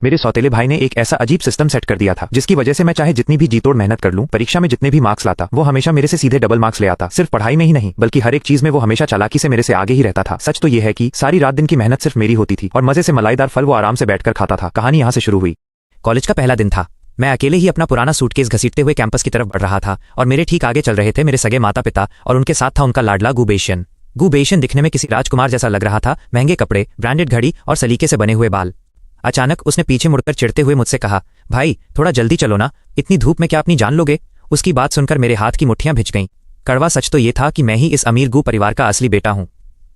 मेरे सौतेले भाई ने एक ऐसा अजीब सिस्टम सेट कर दिया था जिसकी वजह से मैं चाहे जितनी भी जीतोड़ मेहनत कर लूं, परीक्षा में जितने भी मार्क्स लाता, वो हमेशा मेरे से सीधे डबल मार्क्स ले आता। सिर्फ पढ़ाई में ही नहीं बल्कि हर एक चीज में वो हमेशा चालाकी से मेरे से आगे ही रहता था। सच तो ये है कि सारी रात दिन की मेहनत सिर्फ मेरी होती थी और मजे से मलाईदार फल वो आराम से बैठकर खाता था। कहानी यहाँ से शुरू हुई। कॉलेज का पहला दिन था। मैं अकेले ही अपना पुराना सूटकेस घसीटते हुए कैंपस की तरफ बढ़ रहा था और मेरे ठीक आगे चल रहे थे मेरे सगे माता पिता और उनके साथ था उनका लाडला गुबेशन। गुबेशन दिखने में किसी राजकुमार जैसा लग रहा था, महंगे कपड़े, ब्रांडेड घड़ी और सलीके से बने हुए बाल। अचानक उसने पीछे मुड़कर चिढ़ते हुए मुझसे कहा, भाई थोड़ा जल्दी चलो ना, इतनी धूप में क्या अपनी जान लोगे। उसकी बात सुनकर मेरे हाथ की मुट्ठियां भिज गईं। कड़वा सच तो ये था कि मैं ही इस अमीर गू परिवार का असली बेटा हूं।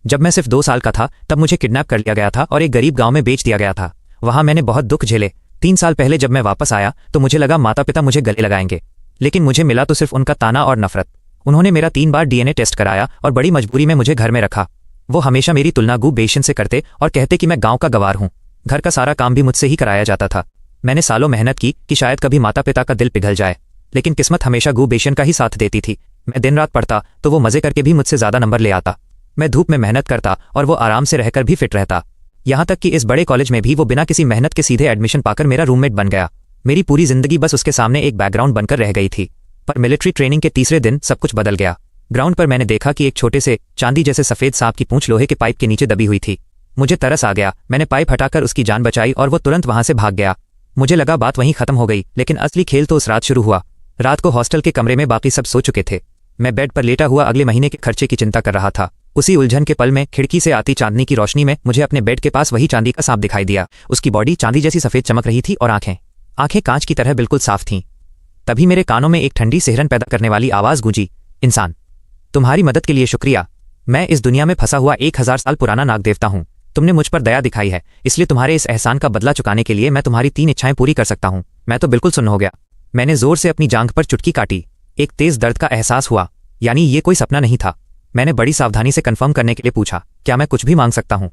जब मैं सिर्फ 2 साल का था तब मुझे किडनैप कर लिया गया था और एक गरीब गांव में बेच दिया गया था। वहां मैंने बहुत दुख झेले। 3 साल पहले जब मैं वापस आया तो मुझे लगा माता पिता मुझे गले लगाएंगे, लेकिन मुझे मिला तो सिर्फ उनका ताना और नफरत। उन्होंने मेरा 3 बार डीएनए टेस्ट कराया और बड़ी मजबूरी में मुझे घर में रखा। वो हमेशा मेरी तुलना गुबेशन से करते और कहते कि मैं गांव का गवार हूं। घर का सारा काम भी मुझसे ही कराया जाता था। मैंने सालों मेहनत की कि शायद कभी माता पिता का दिल पिघल जाए, लेकिन किस्मत हमेशा गुबेशन का ही साथ देती थी। मैं दिन रात पढ़ता तो वो मजे करके भी मुझसे ज्यादा नंबर ले आता। मैं धूप में मेहनत करता और वो आराम से रहकर भी फिट रहता। यहाँ तक कि इस बड़े कॉलेज में भी वो बिना किसी मेहनत के सीधे एडमिशन पाकर मेरा रूममेट बन गया। मेरी पूरी जिंदगी बस उसके सामने एक बैकग्राउंड बनकर रह गई थी। पर मिलिट्री ट्रेनिंग के तीसरे दिन सब कुछ बदल गया। ग्राउंड पर मैंने देखा कि एक छोटे से चांदी जैसे सफेद सांप की पूंछ लोहे के पाइप के नीचे दबी हुई थी। मुझे तरस आ गया। मैंने पाइप हटाकर उसकी जान बचाई और वो तुरंत वहां से भाग गया। मुझे लगा बात वहीं खत्म हो गई, लेकिन असली खेल तो उस रात शुरू हुआ। रात को हॉस्टल के कमरे में बाकी सब सो चुके थे। मैं बेड पर लेटा हुआ अगले महीने के खर्चे की चिंता कर रहा था। उसी उलझन के पल में खिड़की से आती चांदनी की रोशनी में मुझे अपने बेड के पास वही चांदी का सांप दिखाई दिया। उसकी बॉडी चांदी जैसी सफेद चमक रही थी और आंखें कांच की तरह बिल्कुल साफ थीं। तभी मेरे कानों में एक ठंडी सिहरन पैदा करने वाली आवाज गूंजी, इंसान, तुम्हारी मदद के लिए शुक्रिया। मैं इस दुनिया में फंसा हुआ 1000 साल पुराना नाग देवता हूं। तुमने मुझ पर दया दिखाई है, इसलिए तुम्हारे इस एहसान का बदला चुकाने के लिए मैं तुम्हारी 3 इच्छाएं पूरी कर सकता हूं। मैं तो बिल्कुल सुन्न हो गया। मैंने जोर से अपनी जांघ पर चुटकी काटी। एक तेज दर्द का एहसास हुआ, यानी ये कोई सपना नहीं था। मैंने बड़ी सावधानी से कंफर्म करने के लिए पूछा, क्या मैं कुछ भी मांग सकता हूं?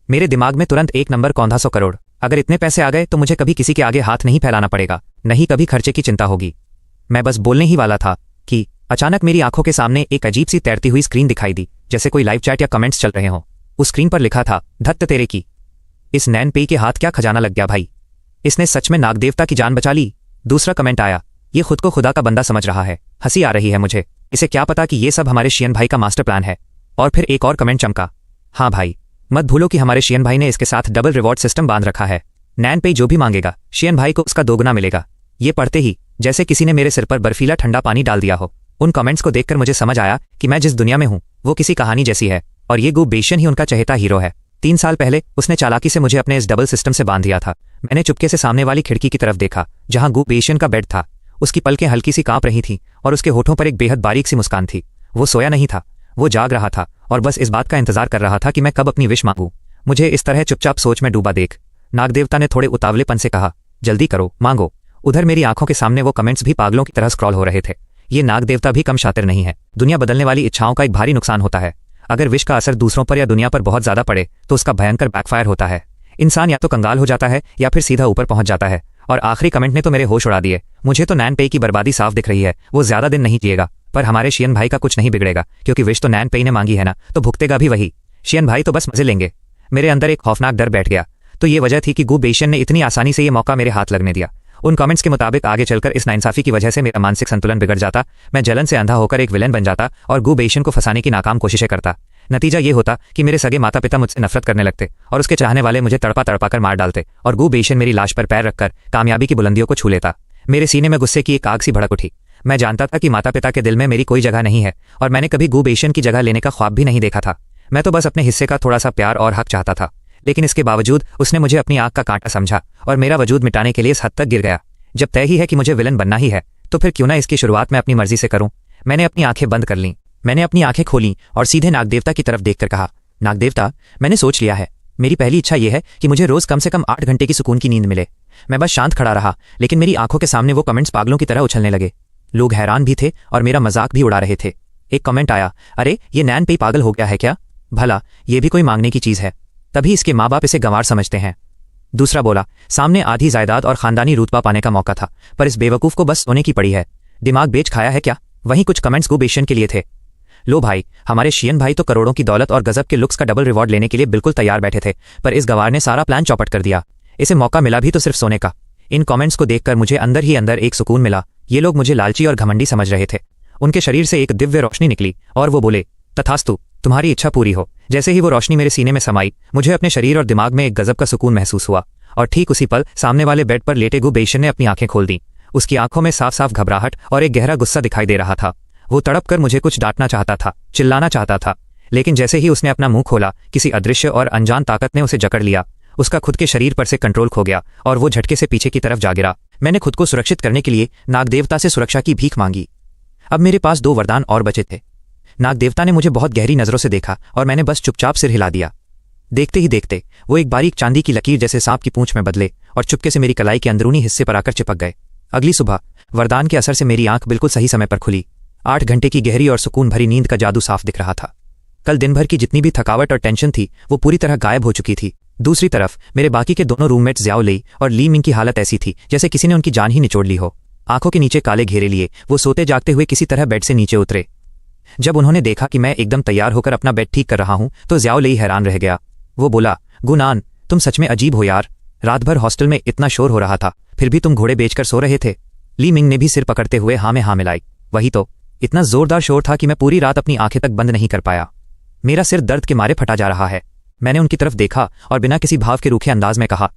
मेरे दिमाग में तुरंत एक नंबर कौंधा 100 करोड़। अगर इतने पैसे आ गए तो मुझे कभी किसी के आगे हाथ नहीं फैलाना पड़ेगा, नहीं कभी खर्चे की चिंता होगी। मैं बस बोलने ही वाला था कि अचानक मेरी आंखों के सामने एक अजीब सी तैरती हुई स्क्रीन दिखाई दी, जैसे कोई लाइव चैट या कमेंट्स चल रहे हों। उस स्क्रीन पर लिखा था, धत्त तेरे की, इस नैन पेई के हाथ क्या खजाना लग गया भाई, इसने सच में नागदेवता की जान बचा ली। दूसरा कमेंट आया, ये खुद को खुदा का बंदा समझ रहा है। हंसी आ रही है मुझे, इसे क्या पता कि ये सब हमारे शियन भाई का मास्टर प्लान है। और फिर एक और कमेंट चमका, हाँ भाई, मत भूलो कि हमारे शियन भाई ने इसके साथ डबल रिवॉर्ड सिस्टम बांध रखा है। नैन पेई जो भी मांगेगा शियन भाई को उसका दोगुना मिलेगा। ये पढ़ते ही जैसे किसी ने मेरे सिर पर बर्फीला ठंडा पानी डाल दिया हो। उन कमेंट्स को देखकर मुझे समझ आया कि मैं जिस दुनिया में हूं वो किसी कहानी जैसी है और ये गुबेशन ही उनका चहेता हीरो है। 3 साल पहले उसने चालाकी से मुझे अपने इस डबल सिस्टम से बांध दिया था। मैंने चुपके से सामने वाली खिड़की की तरफ देखा जहां गुबेशन का बेड था। उसकी पलकें हल्की सी कांप रही थीं और उसके होठों पर एक बेहद बारीक सी मुस्कान थी। वो सोया नहीं था, वो जाग रहा था और बस इस बात का इंतजार कर रहा था कि मैं कब अपनी विश मांगूं। मुझे इस तरह चुपचाप सोच में डूबा देख नागदेवता ने थोड़े उतावलेपन से कहा, जल्दी करो, मांगो। उधर मेरी आंखों के सामने वो कमेंट्स भी पागलों की तरह स्क्रॉल हो रहे थे। ये नागदेवता भी कम शातिर नहीं है। दुनिया बदलने वाली इच्छाओं का एक भारी नुकसान होता है। अगर विश का असर दूसरों पर या दुनिया पर बहुत ज्यादा पड़े तो उसका भयंकर बैकफायर होता है। इंसान या तो कंगाल हो जाता है या फिर सीधा ऊपर पहुंच जाता है। और आखिरी कमेंट ने तो मेरे होश उड़ा दिए। मुझे तो नैन पेई की बर्बादी साफ दिख रही है। वो ज्यादा दिन नहीं जिएगा, पर हमारे शियन भाई का कुछ नहीं बिगड़ेगा, क्योंकि विश तो नैन पेई ने मांगी है ना, तो भुगतेगा भी वही। शियन भाई तो बस मजे लेंगे। मेरे अंदर एक खौफनाक डर बैठ गया। तो ये वजह थी कि गुबेशन ने इतनी आसानी से ये मौका मेरे हाथ लगने दिया। उन कमेंट्स के मुताबिक आगे चलकर इस नाइंसाफी की वजह से मेरा मानसिक संतुलन बिगड़ जाता। मैं जलन से अंधा होकर एक विलेन बन जाता और गुबेशन को फंसाने की नाकाम कोशिशें करता। नतीजा ये होता कि मेरे सगे माता पिता मुझसे नफरत करने लगते और उसके चाहने वाले मुझे तड़पा तड़पा कर मार डालते और गुबेशन मेरी लाश पर पैर रखकर कामयाबी की बुलंदियों को छू लेता। मेरे सीने में गुस्से की एक आग सी भड़क उठी। मैं जानता था कि माता पिता के दिल में मेरी कोई जगह नहीं है और मैंने कभी गुबेशन की जगह लेने का ख्वाब भी नहीं देखा था। मैं तो बस अपने हिस्से का थोड़ा सा प्यार और हक चाहता था, लेकिन इसके बावजूद उसने मुझे अपनी आंख का कांटा समझा और मेरा वजूद मिटाने के लिए इस हद तक गिर गया। जब तय ही है कि मुझे विलन बनना ही है, तो फिर क्यों ना इसकी शुरुआत मैं अपनी मर्जी से करूं। मैंने अपनी आंखें बंद कर लीं। मैंने अपनी आंखें खोलीं और सीधे नागदेवता की तरफ देखकर कहा, नागदेवता, मैंने सोच लिया है। मेरी पहली इच्छा यह है कि मुझे रोज कम से कम 8 घंटे की सुकून की नींद मिले। मैं बस शांत खड़ा रहा, लेकिन मेरी आंखों के सामने वो कमेंट्स पागलों की तरह उछलने लगे। लोग हैरान भी थे और मेरा मजाक भी उड़ा रहे थे। एक कमेंट आया, अरे ये नैन पेई पागल हो गया है क्या? भला ये भी कोई मांगने की चीज है? तभी इसके माँ बाप इसे गंवार समझते हैं। दूसरा बोला, सामने आधी जायदाद और खानदानी रुतबा पाने का मौका था, पर इस बेवकूफ को बस सोने की पड़ी है। दिमाग बेच खाया है क्या? वहीं कुछ कमेंट्स गुबेशन के लिए थे। लो भाई, हमारे शियन भाई तो करोड़ों की दौलत और गजब के लुक्स का डबल रिवॉर्ड लेने के लिए बिल्कुल तैयार बैठे थे, पर इस गवार ने सारा प्लान चौपट कर दिया। इसे मौका मिला भी तो सिर्फ सोने का। इन कमेंट्स को देखकर मुझे अंदर ही अंदर एक सुकून मिला। ये लोग मुझे लालची और घमंडी समझ रहे थे। उनके शरीर से एक दिव्य रोशनी निकली और वो बोले, तथास्तु, तुम्हारी इच्छा पूरी हो। जैसे ही वो रोशनी मेरे सीने में समाई, मुझे अपने शरीर और दिमाग में एक गजब का सुकून महसूस हुआ। और ठीक उसी पल सामने वाले बेड पर लेटे गु बेशन ने अपनी आंखें खोल दी। उसकी आंखों में साफ साफ घबराहट और एक गहरा गुस्सा दिखाई दे रहा था। वो तड़प कर मुझे कुछ डांटना चाहता था, चिल्लाना चाहता था, लेकिन जैसे ही उसने अपना मुंह खोला, किसी अदृश्य और अनजान ताकत ने उसे जकड़ लिया। उसका खुद के शरीर पर से कंट्रोल खो गया और वो झटके से पीछे की तरफ जा गिरा। मैंने खुद को सुरक्षित करने के लिए नागदेवता से सुरक्षा की भीख मांगी। अब मेरे पास 2 वरदान और बचे थे। नागदेवता ने मुझे बहुत गहरी नजरों से देखा और मैंने बस चुपचाप सिर हिला दिया। देखते ही देखते वो एक बारीक चांदी की लकीर जैसे सांप की पूंछ में बदले और चुपके से मेरी कलाई के अंदरूनी हिस्से पर आकर चिपक गए। अगली सुबह वरदान के असर से मेरी आंख बिल्कुल सही समय पर खुली। 8 घंटे की गहरी और सुकून भरी नींद का जादू साफ दिख रहा था। कल दिन भर की जितनी भी थकावट और टेंशन थी वो पूरी तरह गायब हो चुकी थी। दूसरी तरफ मेरे बाकी के दोनों रूममेट्स ज़्याओ लेई और ली मिंग की हालत ऐसी थी जैसे किसी ने उनकी जान ही निचोड़ ली हो। आंखों के नीचे काले घेरे लिए वो सोते जागते हुए किसी तरह बेड से नीचे उतरे। जब उन्होंने देखा कि मैं एकदम तैयार होकर अपना बेड ठीक कर रहा हूं तो ज़्याओ लेई हैरान रह गया। वो बोला, गुनान, तुम सच में अजीब हो यार। रात भर हॉस्टल में इतना शोर हो रहा था, फिर भी तुम घोड़े बेचकर सो रहे थे। ली मिंग ने भी सिर पकड़ते हुए हाँ में हाँ मिलाई। वही तो, इतना जोरदार शोर था कि मैं पूरी रात अपनी आंखें तक बंद नहीं कर पाया। मेरा सिर दर्द के मारे फटा जा रहा है। मैंने उनकी तरफ देखा और बिना किसी भाव के रूखे अंदाज में कहा,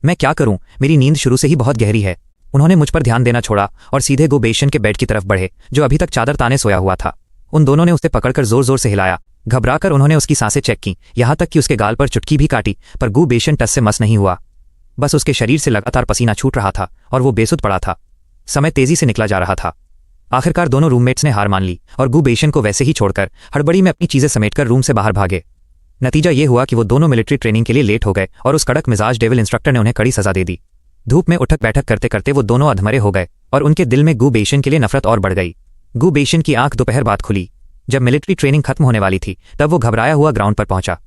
मैं क्या करूं, मेरी नींद शुरू से ही बहुत गहरी है। उन्होंने मुझ पर ध्यान देना छोड़ा और सीधे गु बेशन के बेड की तरफ बढ़े जो अभी तक चादर ताने सोया हुआ था। उन दोनों ने उसे पकड़कर जोर जोर से हिलाया। घबराकर उन्होंने उसकी सांसें चेक की, यहां तक कि उसके गाल पर चुटकी भी काटी, पर गु बेशन टस से मस नहीं हुआ। बस उसके शरीर से लगातार पसीना छूट रहा था और वो बेसुध पड़ा था। समय तेजी से निकला जा रहा था। आखिरकार दोनों रूममेट्स ने हार मान ली और गु बेशन को वैसे ही छोड़कर हड़बड़ी में अपनी चीजें समेटकर रूम से बाहर भागे। नतीजा ये हुआ कि वो दोनों मिलिट्री ट्रेनिंग के लिए लेट हो गए और उस कड़क मिजाज डेविल इंस्ट्रक्टर ने उन्हें कड़ी सजा दे दी। धूप में उठक बैठक करते करते वो दोनों अधमरे हो गए और उनके दिल में गु बेशन के लिए नफरत और बढ़ गई। गु बेशन की आंख दोपहर बाद खुली। जब मिलिट्री ट्रेनिंग खत्म होने वाली थी तब वो घबराया हुआ ग्राउंड पर पहुंचा।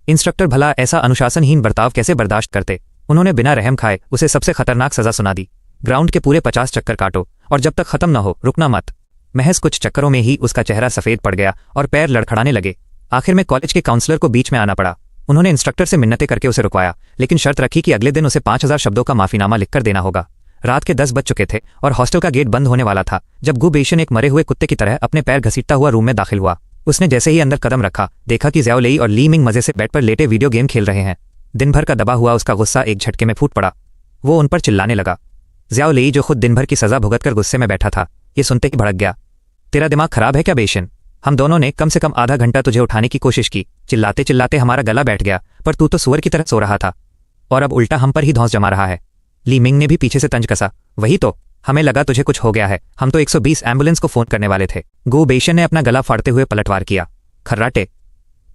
इंस्ट्रक्टर भला ऐसा अनुशासनहीन बर्ताव कैसे बर्दाश्त करते। उन्होंने बिना रहम खाए उसे सबसे खतरनाक सजा सुना दी। ग्राउंड के पूरे 50 चक्कर काटो और जब तक खत्म न हो रुकना मत। महज कुछ चक्करों में ही उसका चेहरा सफेद पड़ गया और पैर लड़खड़ाने लगे। आखिर में कॉलेज के काउंसलर को बीच में आना पड़ा। उन्होंने इंस्ट्रक्टर से मिन्नतें करके उसे रुकवाया, लेकिन शर्त रखी कि अगले दिन उसे 5000 शब्दों का माफीनामा लिखकर देना होगा। रात के 10 बज चुके थे और हॉस्टल का गेट बंद होने वाला था जब गु बेशन एक मरे हुए कुत्ते की तरह अपने पैर घसीटता हुआ रूम में दाखिल हुआ। उसने जैसे ही अंदर कदम रखा, देखा कि ज़्याओ लेई और ली मिंग मजे से बेड पर लेटे वीडियो गेम खेल रहे हैं। दिन भर का दबा हुआ उसका गुस्सा एक झटके में फूट पड़ा। वो उन पर चिल्लाने लगा। ज़्याओ लेई, जो खुद दिन भर की सजा भुगतकर गुस्से में बैठा था, ये सुनते ही भड़क गया। तेरा दिमाग खराब है क्या बेशन? हम दोनों ने कम से कम आधा घंटा तुझे उठाने की कोशिश की। चिल्लाते चिल्लाते हमारा गला बैठ गया, पर तू तो सुअर की तरह सो रहा था और अब उल्टा हम पर ही धौंस जमा रहा है। ली मिंग ने भी पीछे से तंज कसा। वही तो, हमें लगा तुझे कुछ हो गया है। हम तो 120 एम्बुलेंस को फोन करने वाले थे। गु बेशन ने अपना गला फाड़ते हुए पलटवार किया। खर्राटे?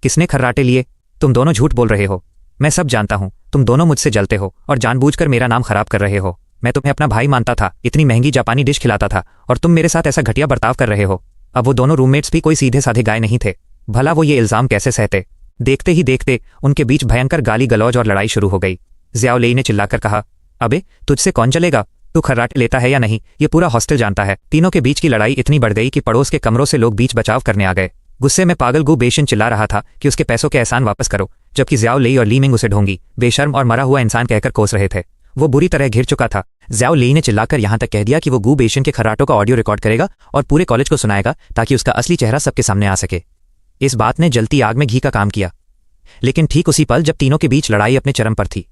किसने खर्राटे लिए? तुम दोनों झूठ बोल रहे हो। मैं सब जानता हूं। तुम दोनों मुझसे जलते हो और जानबूझकर मेरा नाम खराब कर रहे हो। मैं तुम्हें अपना भाई मानता था, इतनी महंगी जापानी डिश खिलाता था और तुम मेरे साथ ऐसा घटिया बर्ताव कर रहे हो। अब वो दोनों रूममेट्स भी कोई सीधे साधे गाय नहीं थे। भला वो ये इल्जाम कैसे सहते? देखते ही देखते उनके बीच भयंकर गाली गलौज और लड़ाई शुरू हो गई। ज़्याओ लेई ने चिल्लाकर कहा, अबे तुझसे कौन चलेगा? तू खर्राटे लेता है या नहीं ये पूरा हॉस्टल जानता है। तीनों के बीच की लड़ाई इतनी बढ़ गई कि पड़ोस के कमरों से लोग बीच बचाव करने आ गए। गुस्से में पागल गु बेशन चिल्ला रहा था कि उसके पैसों के एहसान वापस करो, जबकि ज़्याओ लेई और ली मिंग उसे ढोंगी, बेशर्म और मरा हुआ इंसान कहकर कोस रहे थे। वो बुरी तरह घिर चुका था। ज़्याओ लेई ने चिल्लाकर यहां तक कह दिया कि वो गु बेशन के खर्राटों का ऑडियो रिकॉर्ड करेगा और पूरे कॉलेज को सुनाएगा ताकि उसका असली चेहरा सबके सामने आ सके। इस बात ने जलती आग में घी का काम किया। लेकिन ठीक उसी पल जब तीनों के बीच लड़ाई अपने चरम पर थी,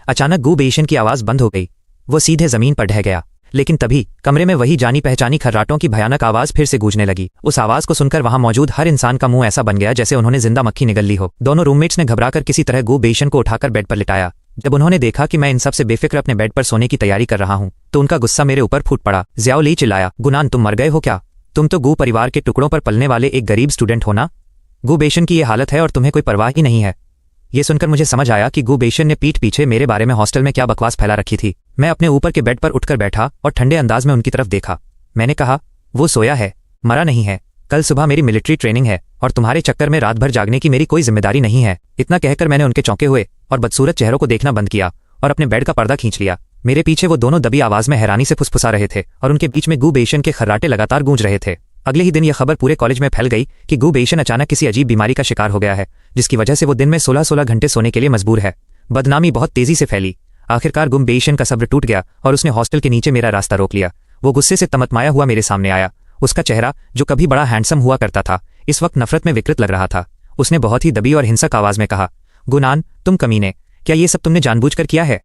अचानक गु बेशन की आवाज बंद हो गई। वो सीधे जमीन पर ढह गया। लेकिन तभी कमरे में वही जानी पहचानी खर्राटों की भयानक आवाज फिर से गूंजने लगी। उस आवाज को सुनकर वहां मौजूद हर इंसान का मुंह ऐसा बन गया जैसे उन्होंने जिंदा मक्खी निगल ली हो। दोनों रूममेट्स ने घबराकर किसी तरह गु बेशन को उठाकर बेड पर लिटाया। जब उन्होंने देखा कि मैं इन सब से बेफिक्र अपने बेड पर सोने की तैयारी कर रहा हूं तो उनका गुस्सा मेरे ऊपर फूट पड़ा। ज़्याओ लेई चिल्लाया, गुनान, तुम मर गए हो क्या? तुम तो गु परिवार के टुकड़ों पर पलने वाले एक गरीब स्टूडेंट हो ना? गु बेशन की ये हालत है और तुम्हें कोई परवाह ही नहीं है। ये सुनकर मुझे समझ आया कि गु बेशन ने पीठ पीछे मेरे बारे में हॉस्टल में क्या बकवास फैला रखी थी। मैं अपने ऊपर के बेड पर उठकर बैठा और ठंडे अंदाज में उनकी तरफ देखा। मैंने कहा, वो सोया है, मरा नहीं है। कल सुबह मेरी मिलिट्री ट्रेनिंग है और तुम्हारे चक्कर में रात भर जागने की मेरी कोई जिम्मेदारी नहीं है। इतना कहकर मैंने उनके चौंके हुए और बदसूरत चेहरों को देखना बंद किया और अपने बेड का पर्दा खींच लिया। मेरे पीछे वो दोनों दबी आवाज में हैरानी से फुसफुसा रहे थे और उनके बीच में गु बेशन के खर्राटे लगातार गूंज रहे थे। अगले ही दिन यह खबर पूरे कॉलेज में फैल गई कि गु बेशन अचानक किसी अजीब बीमारी का शिकार हो गया है, जिसकी वजह से वो दिन में 16-16 घंटे सोने के लिए मजबूर है। बदनामी बहुत तेजी से फैली। आखिरकार गुबेशन का सब्र टूट गया और उसने हॉस्टल के नीचे मेरा रास्ता रोक लिया। वो गुस्से से तमतमाया हुआ मेरे सामने आया। उसका चेहरा, जो कभी बड़ा हैंडसम हुआ करता था, इस वक्त नफरत में विकृत लग रहा था। उसने बहुत ही दबी और हिंसक आवाज में कहा, गुनान, तुम कमीने, क्या ये सब तुमने जानबूझकर किया है?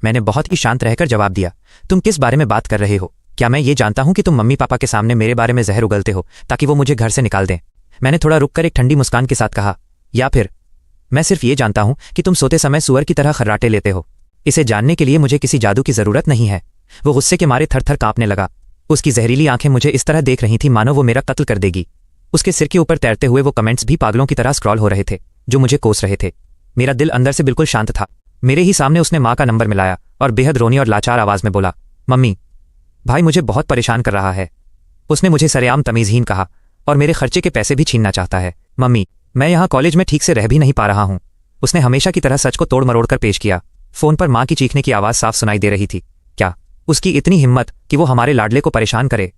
मैंने बहुत ही शांत रहकर जवाब दिया, तुम किस बारे में बात कर रहे हो? क्या मैं ये जानता हूं कि तुम मम्मी पापा के सामने मेरे बारे में जहर उगलते हो ताकि वो मुझे घर से निकाल दें? मैंने थोड़ा रुककर एक ठंडी मुस्कान के साथ कहा, या फिर मैं सिर्फ ये जानता हूं कि तुम सोते समय सुअर की तरह खर्राटे लेते हो। इसे जानने के लिए मुझे किसी जादू की जरूरत नहीं है। वो गुस्से के मारे थर थर कांपने लगा। उसकी जहरीली आंखें मुझे इस तरह देख रही थीं मानो वो मेरा कत्ल कर देगी। उसके सिर के ऊपर तैरते हुए वो कमेंट्स भी पागलों की तरह स्क्रॉल हो रहे थे जो मुझे कोस रहे थे। मेरा दिल अंदर से बिल्कुल शांत था। मेरे ही सामने उसने माँ का नंबर मिलाया और बेहद रोनी और लाचार आवाज में बोला, मम्मी, भाई मुझे बहुत परेशान कर रहा है। उसने मुझे सरेआम तमीजहीन कहा और मेरे खर्चे के पैसे भी छीनना चाहता है। मम्मी, मैं यहाँ कॉलेज में ठीक से रह भी नहीं पा रहा हूँ। उसने हमेशा की तरह सच को तोड़ मरोड़ कर पेश किया। फोन पर माँ की चीखने की आवाज साफ सुनाई दे रही थी। क्या उसकी इतनी हिम्मत कि वो हमारे लाडले को परेशान करे?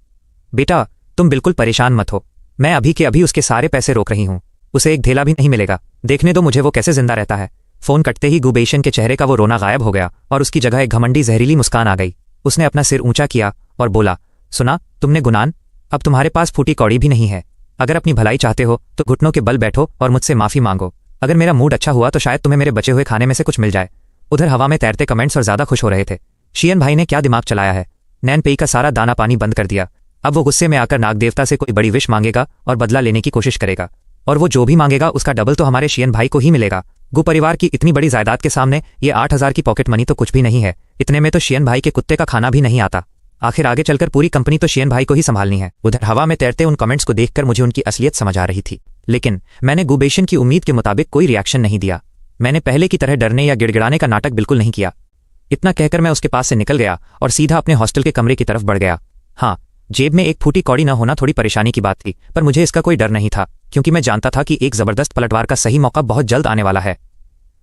बेटा, तुम बिल्कुल परेशान मत हो। मैं अभी के अभी उसके सारे पैसे रोक रही हूँ। उसे एक धेला भी नहीं मिलेगा। देखने दो मुझे वो कैसे जिंदा रहता है। फोन कटते ही गुबेशन के चेहरे का वो रोना गायब हो गया और उसकी जगह एक घमंडी जहरीली मुस्कान आ गई। उसने अपना सिर ऊंचा किया और बोला, सुना तुमने गुनान, अब तुम्हारे पास फूटी कौड़ी भी नहीं है। अगर अपनी भलाई चाहते हो तो घुटनों के बल बैठो और मुझसे माफी मांगो। अगर मेरा मूड अच्छा हुआ तो शायद तुम्हें मेरे बचे हुए खाने में से कुछ मिल जाए। उधर हवा में तैरते कमेंट्स और ज्यादा खुश हो रहे थे। शियन भाई ने क्या दिमाग चलाया है? नैनपेई का सारा दाना पानी बंद कर दिया। अब वो गुस्से में आकर नाग देवता से कोई बड़ी विश मांगेगा और बदला लेने की कोशिश करेगा, और वो जो भी मांगेगा उसका डबल तो हमारे शियन भाई को ही मिलेगा। गु परिवार की इतनी बड़ी जायदाद के सामने ये 8,000 की पॉकेट मनी तो कुछ भी नहीं है। इतने में तो शियन भाई के कुत्ते का खाना भी नहीं आता। आखिर आगे चलकर पूरी कंपनी तो शियन भाई को ही संभालनी है। उधर हवा में तैरते उन कमेंट्स को देखकर मुझे उनकी असलियत समझ आ रही थी, लेकिन मैंने गुबेशन की उम्मीद के मुताबिक कोई रिएक्शन नहीं दिया। मैंने पहले की तरह डरने या गिड़गिड़ाने का नाटक बिल्कुल नहीं किया। इतना कहकर मैं उसके पास से निकल गया और सीधा अपने हॉस्टल के कमरे की तरफ बढ़ गया। हाँ, जेब में एक फूटी कौड़ी न होना थोड़ी परेशानी की बात थी, पर मुझे इसका कोई डर नहीं था क्योंकि मैं जानता था कि एक जबरदस्त पलटवार का सही मौका बहुत जल्द आने वाला है।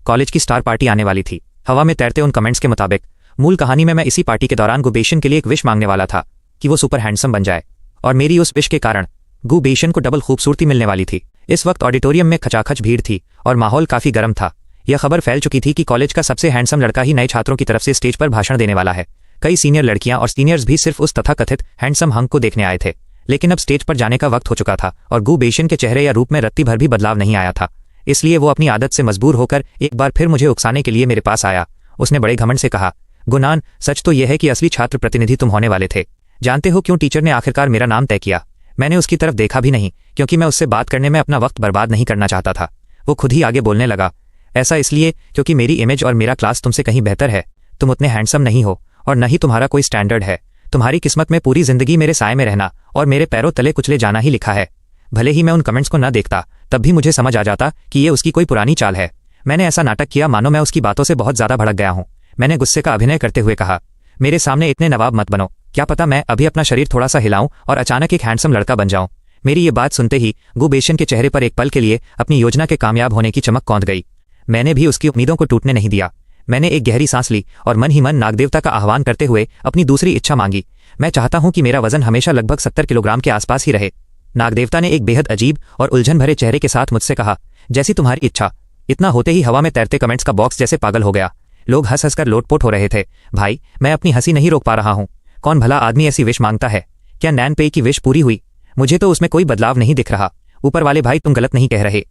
कॉलेज की स्टार पार्टी आने वाली थी। हवा में तैरते उन कमेंट्स के मुताबिक मूल कहानी में मैं इसी पार्टी के दौरान गुबेशन के लिए एक विश मांगने वाला था कि वो सुपर हैंडसम बन जाए, और मेरी उस विश के कारण गुबेशन को डबल खूबसूरती मिलने वाली थी। इस वक्त ऑडिटोरियम में खचाखच भीड़ थी और माहौल काफी गर्म था। यह खबर फैल चुकी थी कि कॉलेज का सबसे हैंडसम लड़का ही नए छात्रों की तरफ से स्टेज पर भाषण देने वाला है। कई सीनियर लड़कियां और सीनियर्स भी सिर्फ उस तथाकथित हैंडसम हंक को देखने आए थे, लेकिन अब स्टेज पर जाने का वक्त हो चुका था और गुबेशन के चेहरे या रूप में रत्ती भर भी बदलाव नहीं आया था। इसलिए वो अपनी आदत से मजबूर होकर एक बार फिर मुझे उकसाने के लिए मेरे पास आया। उसने बड़े घमंड से कहा, गुनान, सच तो यह है कि असली छात्र प्रतिनिधि तुम होने वाले थे। जानते हो क्यों टीचर ने आखिरकार मेरा नाम तय किया? मैंने उसकी तरफ देखा भी नहीं क्योंकि मैं उससे बात करने में अपना वक्त बर्बाद नहीं करना चाहता था। वो खुद ही आगे बोलने लगा, ऐसा इसलिए क्योंकि मेरी इमेज और मेरा क्लास तुमसे कहीं बेहतर है। तुम उतने हैंडसम नहीं हो और न ही तुम्हारा कोई स्टैंडर्ड है। तुम्हारी किस्मत में पूरी जिंदगी मेरे साए में रहना और मेरे पैरों तले कुचले जाना ही लिखा है। भले ही मैं उन कमेंट्स को न देखता, तब भी मुझे समझ आ जाता कि ये उसकी कोई पुरानी चाल है। मैंने ऐसा नाटक किया मानो मैं उसकी बातों से बहुत ज्यादा भड़क गया हूँ। मैंने गुस्से का अभिनय करते हुए कहा, मेरे सामने इतने नवाब मत बनो। क्या पता मैं अभी अपना शरीर थोड़ा सा हिलाऊं और अचानक एक हैंडसम लड़का बन जाऊं। मेरी ये बात सुनते ही गुबेशन के चेहरे पर एक पल के लिए अपनी योजना के कामयाब होने की चमक कौंध गई। मैंने भी उसकी उम्मीदों को टूटने नहीं दिया। मैंने एक गहरी सांस ली और मन ही मन नागदेवता का आह्वान करते हुए अपनी दूसरी इच्छा मांगी। मैं चाहता हूं कि मेरा वजन हमेशा लगभग 70 किलोग्राम के आसपास ही रहे। नागदेवता ने एक बेहद अजीब और उलझन भरे चेहरे के साथ मुझसे कहा, जैसी तुम्हारी इच्छा। इतना होते ही हवा में तैरते कमेंट्स का बॉक्स जैसे पागल हो गया। लोग हंस हंसकर लोटपोट हो रहे थे। भाई, मैं अपनी हंसी नहीं रोक पा रहा हूं। कौन भला आदमी ऐसी विश मांगता है? क्या नैनपेई की विश पूरी हुई? मुझे तो उसमें कोई बदलाव नहीं दिख रहा। ऊपर वाले भाई, तुम गलत नहीं कह रहे।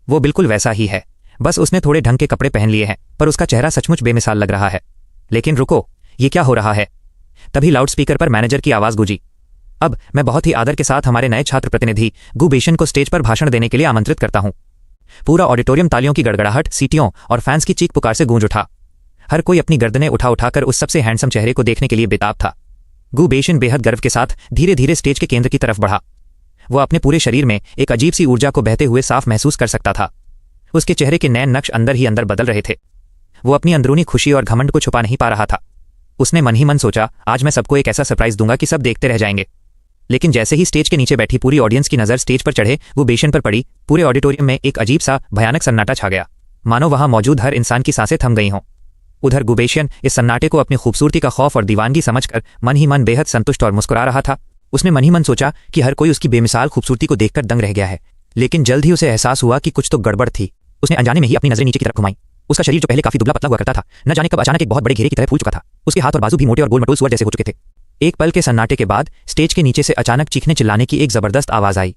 वो बिल्कुल वैसा ही है, बस उसने थोड़े ढंग के कपड़े पहन लिए हैं, पर उसका चेहरा सचमुच बेमिसाल लग रहा है। लेकिन रुको, ये क्या हो रहा है? तभी लाउडस्पीकर पर मैनेजर की आवाज गूंजी, अब मैं बहुत ही आदर के साथ हमारे नए छात्र प्रतिनिधि गुबेशन को स्टेज पर भाषण देने के लिए आमंत्रित करता हूं। पूरा ऑडिटोरियम तालियों की गड़गड़ाहट, सीटियों और फैंस की चीख पुकार से गूंज उठा। हर कोई अपनी गर्दनें उठा उठाकर उस सबसे हैंडसम चेहरे को देखने के लिए बेताब था। गुबेशन बेहद गर्व के साथ धीरे धीरे स्टेज के केंद्र की तरफ बढ़ा। वो अपने पूरे शरीर में एक अजीब सी ऊर्जा को बहते हुए साफ महसूस कर सकता था। उसके चेहरे के नैन नक्श अंदर ही अंदर बदल रहे थे। वो अपनी अंदरूनी खुशी और घमंड को छुपा नहीं पा रहा था। उसने मन ही मन सोचा, आज मैं सबको एक ऐसा सरप्राइज दूंगा कि सब देखते रह जाएंगे। लेकिन जैसे ही स्टेज के नीचे बैठी पूरी ऑडियंस की नजर स्टेज पर चढ़े गुबेशन पर पड़ी, पूरे ऑडिटोरियम में एक अजीब सा भयानक सन्नाटा छा गया, मानो वहां मौजूद हर इंसान की सांसें थम गई हों। उधर गुबेशन इस सन्नाटे को अपनी खूबसूरती का खौफ और दीवानगी समझकर मन ही मन बेहद संतुष्ट और मुस्कुरा रहा था। उसने मन ही मन सोचा कि हर कोई उसकी बेमिसाल खूबसूरती को देखकर दंग रह गया है। लेकिन जल्द ही उसे एहसास हुआ कि कुछ तो गड़बड़ थी। उसने अनजाने में ही अपनी नजरें नीचे की तरफ घुमाई। उसका शरीर जो पहले काफी दुबला पतला हुआ करता था, न जाने कब अचानक एक बहुत बड़े घेरे की तरह फूल चुका था। उसके हाथ और बाजू भी मोटे और गोल मटोल सुअर जैसे हो चुके थे। एक पल के सन्नाटे के बाद स्टेज के नीचे से अचानक चीखने चिल्लाने की एक जबरदस्त आवाज आई।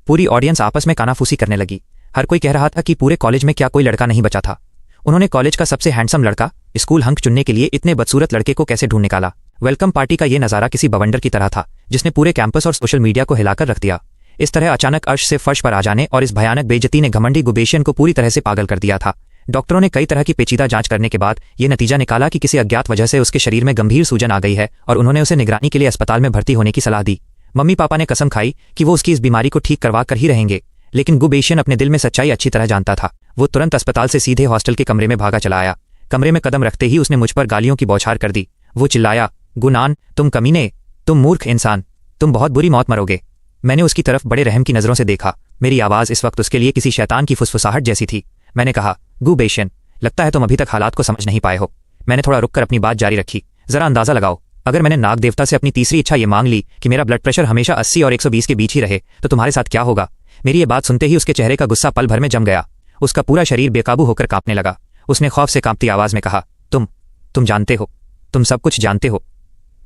पूरी ऑडियंस आपस में कानाफूसी करने लगी। हर कोई कह रहा था कि पूरे कॉलेज में क्या कोई लड़का नहीं बचा था। उन्होंने कॉलेज का सबसे हैंडसम लड़का, स्कूल हंक चुनने के लिए इतने बदसूरत लड़के को कैसे ढूंढ निकाला। वेलकम पार्टी का ये नजारा किसी बवंडर की तरह था, जिसने पूरे कैंपस और सोशल मीडिया को हिलाकर रख दिया। इस तरह अचानक अर्श से फर्श पर आ जाने और इस भयानक बेइज्जती ने घमंडी गुबेशियन को पूरी तरह से पागल कर दिया था। डॉक्टरों ने कई तरह की पेचीदा जांच करने के बाद ये नतीजा निकाला कि किसी अज्ञात वजह से उसके शरीर में गंभीर सूजन आ गई है और उन्होंने उसे निगरानी के लिए अस्पताल में भर्ती होने की सलाह दी। मम्मी पापा ने कसम खाई कि वो उसकी इस बीमारी को ठीक करवा कर ही रहेंगे, लेकिन गुबेशियन अपने दिल में सच्चाई अच्छी तरह जानता था। वो तुरंत अस्पताल से सीधे हॉस्टल के कमरे में भागा चला आया। कमरे में कदम रखते ही उसने मुझ पर गालियों की बौछार कर दी। वो चिल्लाया, गुनान, तुम कमीने, तुम मूर्ख इंसान, तुम बहुत बुरी मौत मरोगे। मैंने उसकी तरफ बड़े रहम की नजरों से देखा। मेरी आवाज इस वक्त उसके लिए किसी शैतान की फुसफुसाहट जैसी थी। मैंने कहा, गुबेशियन, लगता है तुम अभी तक हालात को समझ नहीं पाए हो। मैंने थोड़ा रुककर अपनी बात जारी रखी। जरा अंदाजा लगाओ, अगर मैंने नाग देवता से अपनी तीसरी इच्छा ये मांग ली कि मेरा ब्लड प्रेशर हमेशा 80 और 120 के बीच ही रहे, तो तुम्हारे साथ क्या होगा। मेरी ये बात सुनते ही उसके चेहरे का गुस्सा पल भर में जम गया। उसका पूरा शरीर बेकाबू होकर कांपने लगा। उसने खौफ से कांपती आवाज में कहा, तुम जानते हो, तुम सब कुछ जानते हो।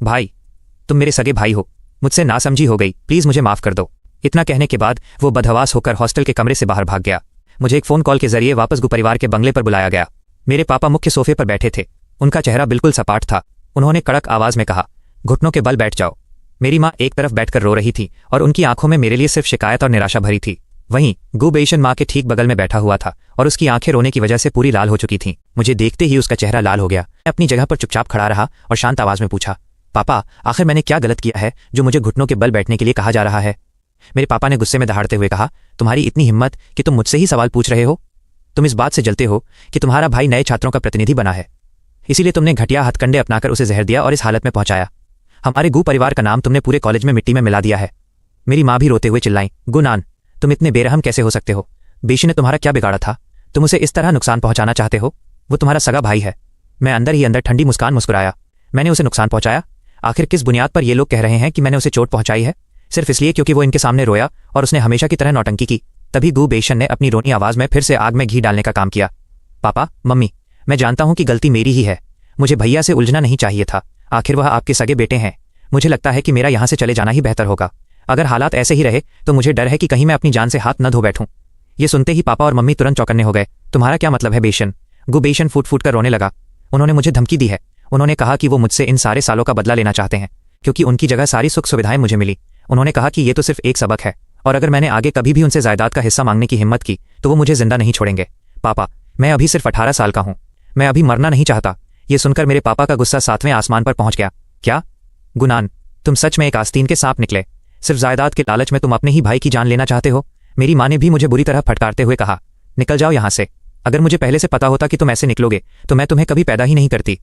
भाई, तुम मेरे सगे भाई हो। मुझसे नासमझी हो गई, प्लीज मुझे माफ कर दो। इतना कहने के बाद वो बदहवास होकर हॉस्टल के कमरे से बाहर भाग गया। मुझे एक फोन कॉल के जरिए वापस गु परिवार के बंगले पर बुलाया गया। मेरे पापा मुख्य सोफे पर बैठे थे। उनका चेहरा बिल्कुल सपाट था। उन्होंने कड़क आवाज में कहा, घुटनों के बल बैठ जाओ। मेरी माँ एक तरफ बैठकर रो रही थी और उनकी आंखों में मेरे लिए सिर्फ शिकायत और निराशा भरी थी। वहीं गुबेशियन माँ के ठीक बगल में बैठा हुआ था और उसकी आंखें रोने की वजह से पूरी लाल हो चुकी थीं। मुझे देखते ही उसका चेहरा लाल हो गया। मैं अपनी जगह पर चुपचाप खड़ा रहा और शांत आवाज में पूछा, पापा, आखिर मैंने क्या गलत किया है जो मुझे घुटनों के बल बैठने के लिए कहा जा रहा है। मेरे पापा ने गुस्से में दहाड़ते हुए कहा, तुम्हारी इतनी हिम्मत कि तुम मुझसे ही सवाल पूछ रहे हो। तुम इस बात से जलते हो कि तुम्हारा भाई नए छात्रों का प्रतिनिधि बना है, इसीलिए तुमने घटिया हथकंडे अपनाकर उसे जहर दिया और इस हालत में पहुंचाया। हमारे गु परिवार का नाम तुमने पूरे कॉलेज में मिट्टी में मिला दिया है। मेरी माँ भी रोते हुए चिल्लाई, गुनान, तुम इतने बेरहम कैसे हो सकते हो। बेशी ने तुम्हारा क्या बिगाड़ा था, तुम उसे इस तरह नुकसान पहुंचाना चाहते हो। वो तुम्हारा सगा भाई है। मैं अंदर ही अंदर ठंडी मुस्कान मुस्कुराया। मैंने उसे नुकसान पहुंचाया? आखिर किस बुनियाद पर ये लोग कह रहे हैं कि मैंने उसे चोट पहुंचाई है? सिर्फ इसलिए क्योंकि वो इनके सामने रोया और उसने हमेशा की तरह नौटंकी की। तभी गुबेशियन ने अपनी रोनी आवाज में फिर से आग में घी डालने का काम किया। पापा, मम्मी, मैं जानता हूं कि गलती मेरी ही है। मुझे भैया से उलझना नहीं चाहिए था। आखिर वह आपके सगे बेटे हैं। मुझे लगता है कि मेरा यहां से चले जाना ही बेहतर होगा। अगर हालात ऐसे ही रहे तो मुझे डर है कि कहीं मैं अपनी जान से हाथ न धो बैठूं। ये सुनते ही पापा और मम्मी तुरंत चौकन्ने हो गए। तुम्हारा क्या मतलब है बेशन? गुबेशियन फूट फूट कर रोने लगा। उन्होंने मुझे धमकी दी है। उन्होंने कहा कि वो मुझसे इन सारे सालों का बदला लेना चाहते हैं, क्योंकि उनकी जगह सारी सुख सुविधाएं मुझे मिली। उन्होंने कहा कि ये तो सिर्फ एक सबक है और अगर मैंने आगे कभी भी उनसे जायदाद का हिस्सा मांगने की हिम्मत की तो वो मुझे जिंदा नहीं छोड़ेंगे। पापा, मैं अभी सिर्फ 18 साल का हूं। मैं अभी मरना नहीं चाहता। ये सुनकर मेरे पापा का गुस्सा 7वें आसमान पर पहुंच गया। क्या गुनान, तुम सच में एक आस्तीन के सांप निकले। सिर्फ जायदाद के लालच में तुम अपने ही भाई की जान लेना चाहते हो। मेरी माँ ने भी मुझे बुरी तरह फटकारते हुए कहा, निकल जाओ यहां से। अगर मुझे पहले से पता होता कि तुम ऐसे निकलोगे तो मैं तुम्हें कभी पैदा ही नहीं करती।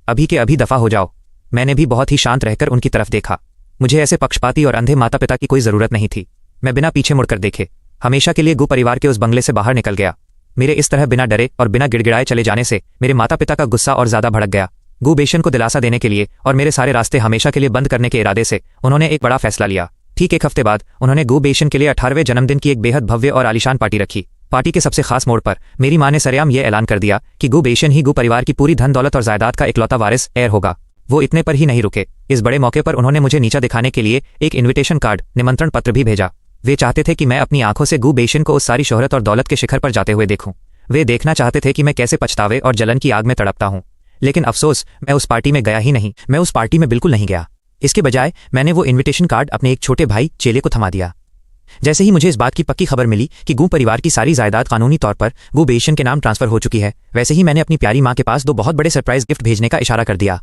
अभी के अभी दफा हो जाओ। मैंने भी बहुत ही शांत रहकर उनकी तरफ देखा। मुझे ऐसे पक्षपाती और अंधे माता पिता की कोई जरूरत नहीं थी। मैं बिना पीछे मुड़कर देखे हमेशा के लिए गु परिवार के उस बंगले से बाहर निकल गया। मेरे इस तरह बिना डरे और बिना गिड़गिड़ाए चले जाने से मेरे माता पिता का गुस्सा और ज्यादा भड़क गया। गुबेशियन को दिलासा देने के लिए और मेरे सारे रास्ते हमेशा के लिए बंद करने के इरादे से उन्होंने एक बड़ा फैसला लिया। ठीक एक हफ्ते बाद उन्होंने गुबेशियन के लिए 18वें जन्मदिन की एक बेहद भव्य और आलीशान पार्टी रखी। पार्टी के सबसे खास मोड़ पर मेरी माँ ने सरेआम यह ऐलान कर दिया कि गुबेशियन ही गु परिवार की पूरी धन दौलत और जायदाद का इकलौता वारिस एयर होगा। वो इतने पर ही नहीं रुके। इस बड़े मौके पर उन्होंने मुझे नीचा दिखाने के लिए एक इन्विटेशन कार्ड, निमंत्रण पत्र भी भेजा। वे चाहते थे कि मैं अपनी आंखों से गुबेशियन को उस सारी शोहरत और दौलत के शिखर पर जाते हुए देखूं। वे देखना चाहते थे कि मैं कैसे पछतावे और जलन की आग में तड़पता हूं। लेकिन अफसोस, मैं उस पार्टी में गया ही नहीं। मैं उस पार्टी में बिल्कुल नहीं गया। इसके बजाय मैंने वो इन्विटेशन कार्ड अपने एक छोटे भाई चेले को थमा दिया। जैसे ही मुझे इस बात की पक्की खबर मिली कि गु परिवार की सारी जायदाद कानूनी तौर पर गुबेशियन के नाम ट्रांसफर हो चुकी है, वैसे ही मैंने अपनी प्यारी माँ के पास 2 बहुत बड़े सरप्राइज गिफ्ट भेजने का इशारा कर दिया।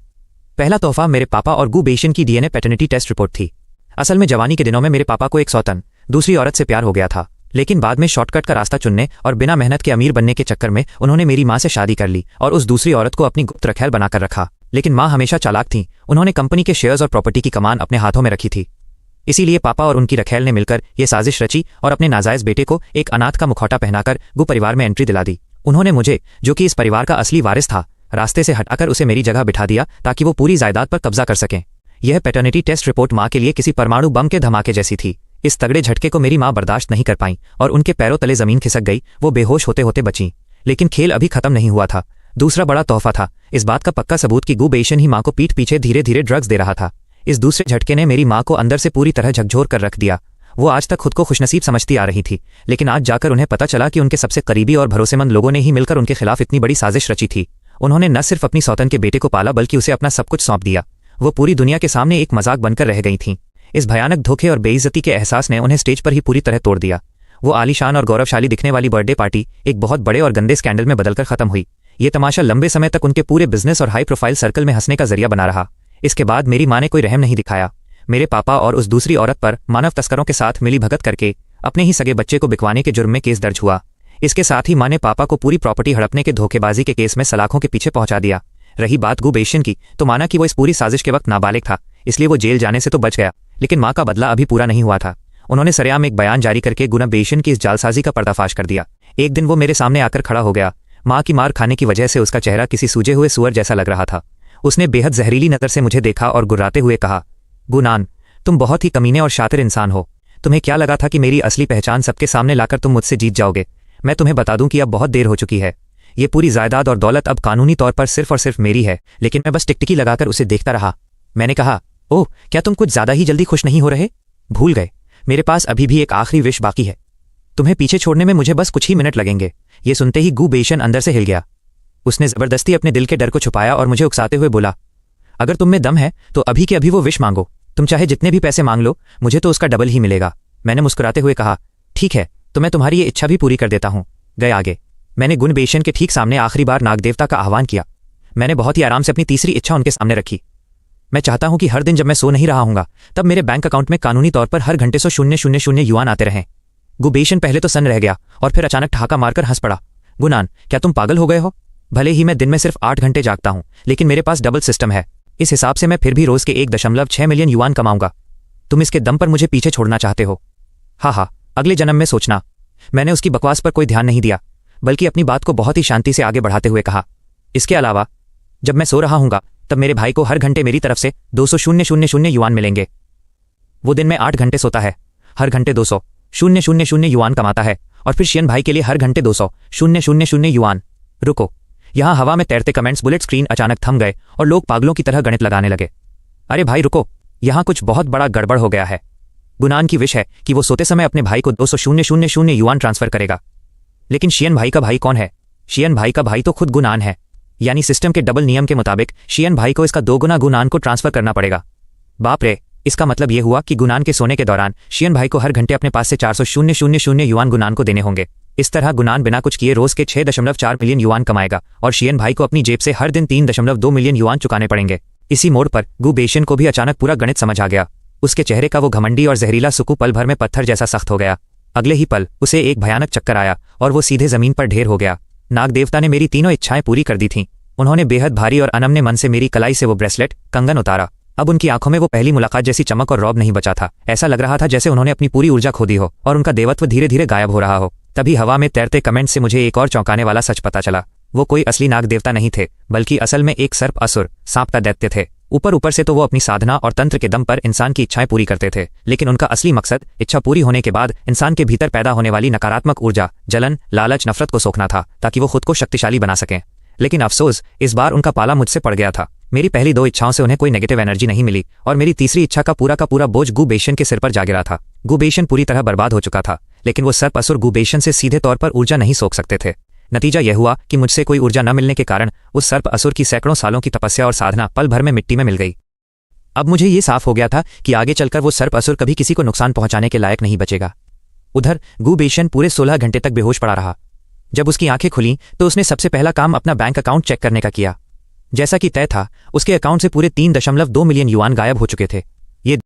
पहला तोहफा मेरे पापा और गुबेशियन की डीएनए पैटर्निटी टेस्ट रिपोर्ट थी। असल में जवानी के दिनों में मेरे पापा को एक सौतन दूसरी औरत से प्यार हो गया था, लेकिन बाद में शॉर्टकट का रास्ता चुनने और बिना मेहनत के अमीर बनने के चक्कर में उन्होंने मेरी माँ से शादी कर ली और उस दूसरी औरत को अपनी गुप्त रखैल बनाकर रखा। लेकिन माँ हमेशा चालाक थीं। उन्होंने कंपनी के शेयर्स और प्रॉपर्टी की कमान अपने हाथों में रखी थी। इसीलिए पापा और उनकी रखैल ने मिलकर ये साजिश रची और अपने नाजायज बेटे को एक अनाथ का मुखौटा पहनाकर गु परिवार में एंट्री दिला दी। उन्होंने मुझे, जो कि इस परिवार का असली वारिस था, रास्ते से हटाकर उसे मेरी जगह बिठा दिया ताकि वो पूरी जायदाद पर कब्जा कर सकें। यह पैटर्निटी टेस्ट रिपोर्ट माँ के लिए किसी परमाणु बम के धमाके जैसी थी। इस तगड़े झटके को मेरी माँ बर्दाश्त नहीं कर पाई और उनके पैरों तले जमीन खिसक गई। वो बेहोश होते होते बचीं। लेकिन खेल अभी खत्म नहीं हुआ था। दूसरा बड़ा तोहफा था, इस बात का पक्का सबूत कि गु बेइशन ही माँ को पीठ पीछे धीरे धीरे ड्रग्स दे रहा था। इस दूसरे झटके ने मेरी माँ को अंदर से पूरी तरह झकझोर कर रख दिया। वो आज तक खुद को खुशनसीब समझती आ रही थी, लेकिन आज जाकर उन्हें पता चला कि उनके सबसे करीबी और भरोसेमंद लोगों ने ही मिलकर उनके खिलाफ इतनी बड़ी साजिश रची थी। उन्होंने न सिर्फ अपनी सौतन के बेटे को पाला बल्कि उसे अपना सब कुछ सौंप दिया। वो पूरी दुनिया के सामने एक मजाक बनकर रह गई थीं। इस भयानक धोखे और बेइज्जती के एहसास ने उन्हें स्टेज पर ही पूरी तरह तोड़ दिया। वो आलीशान और गौरवशाली दिखने वाली बर्थडे पार्टी एक बहुत बड़े और गंदे स्कैंडल में बदलकर खत्म हुई। ये तमाशा लंबे समय तक उनके पूरे बिजनेस और हाई प्रोफाइल सर्कल में हंसने का जरिया बना रहा। इसके बाद मेरी माँ ने कोई रहम नहीं दिखाया। मेरे पापा और उस दूसरी औरत पर मानव तस्करों के साथ मिली भगत करके अपने ही सगे बच्चे को बिकवाने के जुर्म में केस दर्ज हुआ। इसके साथ ही माँ ने पापा को पूरी प्रॉपर्टी हड़पने के धोखेबाजी के केस में सलाखों के पीछे पहुंचा दिया। रही बात गु बेइशन की, तो माना कि वो इस पूरी साजिश के वक्त नाबालिग था, इसलिए वो जेल जाने से तो बच गया, लेकिन माँ का बदला अभी पूरा नहीं हुआ था। उन्होंने सरेआम एक बयान जारी करके गु बेइशन की इस जालसाजी का पर्दाफाश कर दिया। एक दिन वो मेरे सामने आकर खड़ा हो गया। माँ की मार खाने की वजह से उसका चेहरा किसी सूजे हुए सुअर जैसा लग रहा था। उसने बेहद जहरीली नज़र से मुझे देखा और गुर्राते हुए कहा, गुनान, तुम बहुत ही कमीने और शातिर इंसान हो। तुम्हें क्या लगा था कि मेरी असली पहचान सबके सामने लाकर तुम मुझसे जीत जाओगे? मैं तुम्हें बता दूं कि अब बहुत देर हो चुकी है। ये पूरी जायदाद और दौलत अब कानूनी तौर पर सिर्फ और सिर्फ मेरी है। लेकिन मैं बस टिकटिकी लगाकर उसे देखता रहा। मैंने कहा, ओह, क्या तुम कुछ ज्यादा ही जल्दी खुश नहीं हो रहे? भूल गए, मेरे पास अभी भी एक आखिरी विश बाकी है। तुम्हें पीछे छोड़ने में मुझे बस कुछ ही मिनट लगेंगे। ये सुनते ही गु बेइशन अंदर से हिल गया। उसने जबरदस्ती अपने दिल के डर को छुपाया और मुझे उकसाते हुए बोला, अगर तुम में दम है तो अभी के अभी वो विश मांगो। तुम चाहे जितने भी पैसे मांग लो, मुझे तो उसका डबल ही मिलेगा। मैंने मुस्कुराते हुए कहा, ठीक है, तो मैं तुम्हारी ये इच्छा भी पूरी कर देता हूँ। गए आगे। मैंने गुन बेइशन के ठीक सामने आखिरी बार नागदेवता का आह्वान किया। मैंने बहुत ही आराम से अपनी तीसरी इच्छा उनके सामने रखी। मैं चाहता हूं कि हर दिन जब मैं सो नहीं रहा हूंगा तब मेरे बैंक अकाउंट में कानूनी तौर पर हर घंटे 0.000 युआन आते रहें। गु बेइशन पहले तो सन्न रह गया और फिर अचानक ठहाका मारकर हंस पड़ा। गुनान, क्या तुम पागल हो गए हो? भले ही मैं दिन में सिर्फ 8 घंटे जागता हूं, लेकिन मेरे पास डबल सिस्टम है। इस हिसाब से मैं फिर भी रोज के 1.6 मिलियन युआन कमाऊंगा। तुम इसके दम पर मुझे पीछे छोड़ना चाहते हो? हाँ, अगले जन्म में सोचना। मैंने उसकी बकवास पर कोई ध्यान नहीं दिया, बल्कि अपनी बात को बहुत ही शांति से आगे बढ़ाते हुए कहा, इसके अलावा जब मैं सो रहा हूंगा तब मेरे भाई को हर घंटे मेरी तरफ से 200,000 युआन मिलेंगे। वो दिन में 8 घंटे सोता है, हर घंटे 200,000 युआन कमाता है, और फिर शियन भाई के लिए हर घंटे 200,000 युआन। रुको। यहां हवा में तैरते कमेंट्स बुलेट स्क्रीन अचानक थम गए और लोग पागलों की तरह गणित लगाने लगे। अरे भाई रुको, यहां कुछ बहुत बड़ा गड़बड़ हो गया है। गुनान की विश है कि वो सोते समय अपने भाई को 200,000 युआन ट्रांसफर करेगा। लेकिन शियन भाई का भाई कौन है? शियन भाई का भाई तो खुद गुनान है। यानी सिस्टम के डबल नियम के मुताबिक शियन भाई को इसका 2 गुना गुनान को ट्रांसफर करना पड़ेगा। बाप रे, इसका मतलब यह हुआ कि गुनान के सोने के दौरान शियन भाई को हर घंटे अपने पास से 400,000 युआन गुनान को देने होंगे। इस तरह गुनान बिना कुछ किए रोज के 6.4 मिलियन युआन कमाएगा और शियन भाई को अपनी जेब से हर दिन 3.2 मिलियन युआन चुकाने पड़ेंगे। इसी मोड़ पर गु बेइशन को भी अचानक पूरा गणित समझ आ गया। उसके चेहरे का वो घमंडी और जहरीला सुकू पल भर में पत्थर जैसा सख्त हो गया। अगले ही पल उसे एक भयानक चक्कर आया और वो सीधे जमीन पर ढेर हो गया। नाग देवता ने मेरी तीनों इच्छाएं पूरी कर दी थीं। उन्होंने बेहद भारी और अनमने मन से मेरी कलाई से वो ब्रेसलेट कंगन उतारा। अब उनकी आंखों में वो पहली मुलाकात जैसी चमक और रौब नहीं बचा था। ऐसा लग रहा था जैसे उन्होंने अपनी पूरी ऊर्जा खो दी हो और उनका देवत्व धीरे धीरे गायब हो रहा हो। तभी हवा में तैरते कमेंट से मुझे एक और चौंकाने वाला सच पता चला। वो कोई असली नाग देवता नहीं थे, बल्कि असल में एक सर्प असुर सांप का दैत्य थे। ऊपर से तो वो अपनी साधना और तंत्र के दम पर इंसान की इच्छाएं पूरी करते थे, लेकिन उनका असली मकसद इच्छा पूरी होने के बाद इंसान के भीतर पैदा होने वाली नकारात्मक ऊर्जा, जलन, लालच, नफरत को सोखना था, ताकि वो खुद को शक्तिशाली बना सकें। लेकिन अफसोस, इस बार उनका पाला मुझसे पड़ गया था। मेरी पहली 2 इच्छाओं से उन्हें कोई नेगेटिव एनर्जी नहीं मिली और मेरी तीसरी इच्छा का पूरा बोझ गु बेइशन के सिर पर जा गिरा था। गु बेइशन पूरी तरह बर्बाद हो चुका था, लेकिन वो सर्प असुर गु बेइशन से सीधे तौर पर ऊर्जा नहीं सोख सकते थे। नतीजा यह हुआ कि मुझसे कोई ऊर्जा न मिलने के कारण उस सर्प असुर की सैकड़ों सालों की तपस्या और साधना पल भर में मिट्टी में मिल गई। अब मुझे ये साफ हो गया था कि आगे चलकर वो सर्प असुर कभी किसी को नुकसान पहुंचाने के लायक नहीं बचेगा। उधर गु बेइशन पूरे 16 घंटे तक बेहोश पड़ा रहा। जब उसकी आंखें खुलीं तो उसने सबसे पहला काम अपना बैंक अकाउंट चेक करने का किया। जैसा कि तय था, उसके अकाउंट से पूरे 3.2 मिलियन युआन गायब हो चुके थे। ये